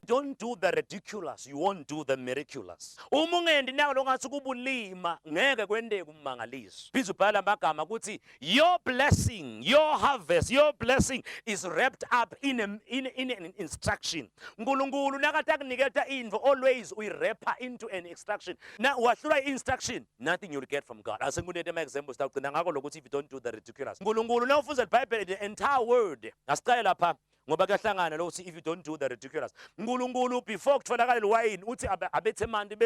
Don't do the ridiculous, you won't do the miraculous. Uma ungendi nako longathi kubulima ngeke kwendeke ummangaliso. Biza ubhala amagama ukuthi your blessing, your harvest, your blessing is wrapped up in an instruction. Nkulunkulu nakathi akuniketa info always uyirapha into an instruction. Now wahlula instruction, nothing you'll get from God. Asengunete ama examples tawugcina ngako lokuthi if you don't do the ridiculous. Nkulunkulu na ufunda iBhayibheli the entire word. Asicale lapha ngoba kuyahlangana lo if you don't do the ridiculous. Nkulunkulu before kutholakala liwayini uthi abethe mandi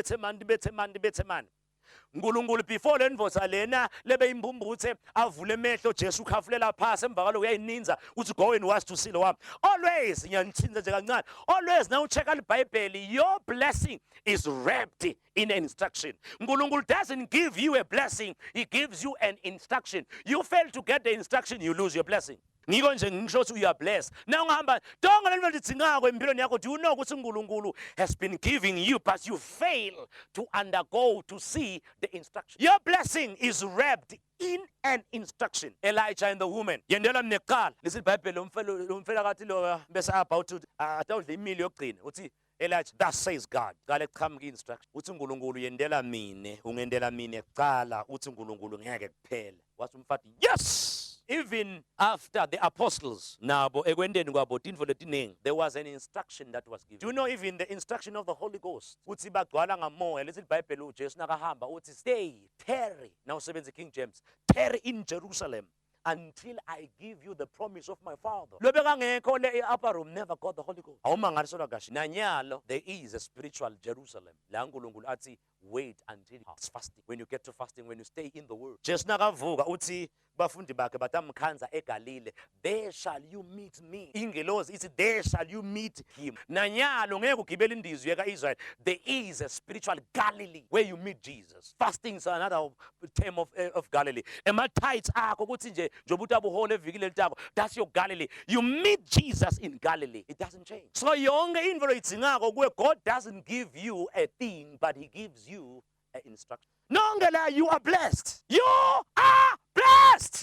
Nkulunkulu before lenvosa lena lebe imbumbuthe avule emehlo Jesu khafulela phasi emva kwalo uyayininza uthi go and wash to silo wami. Always ngiyanithinza nje kancane. Always now check out iBhayibheli, your blessing is wrapped in an instruction. Nkulunkulu doesn't give you a blessing, he gives you an instruction. You fail to get the instruction, you lose your blessing. Ngiko nje ngisho ukuthi you are blessed. Now ungahamba tonke lento lidingako empilweni yakho, do you know ukuthi uNkulunkulu has been giving you but you fail to undergo to see the instruction. Your blessing is wrapped in an instruction. Elijah and the woman yendela mnekala lesi iBhayibheli lo mfela kathi lo bese about to atawudla imili yokugcina uthi Elijah, thus says God. God ekuqhamuka instruction. Uthi uNkulunkulu yendela mine, ungendela mine kuqala, uthi uNkulunkulu ngeke kuphele. Wathi umfati, yes! Even after the apostles, nabo ekwendeni kwabo tinfo letiningi, there was an instruction that was given. Do you know even the instruction of the Holy Ghost? Uthi bagcwala ngamoya, lethi iBhayibheli uJesu nakahamba uthi stay, tarry. Now sebenza King James, tarry in Jerusalem until I give you the promise of my Father. Lobeka ngekho le upper room never got the Holy Ghost. Awumangaliselwa kahle. Nanyalo there is a spiritual Jerusalem. La uNkulunkulu athi wait until it's fasting. When you get to fasting, when you stay in the word. Jesu nakavuka uthi bafundi bakhe batamkhanza eGalile, there shall you meet me. Ingelosi ithi there shall you meet him. Nanyalo ngeke ugibele indizwe kaIsrael. There is a spiritual Galilee where you meet Jesus. Fasting is another term of Galilee. Ematithes akho ukuthi nje njobuthi abuhole evikile litako, that's your Galilee. You meet Jesus in Galilee. It doesn't change. So yonke into loyidzingako kuwe, God doesn't give you a thing but he gives you an instruction. Nongela, you are blessed. You are blessed.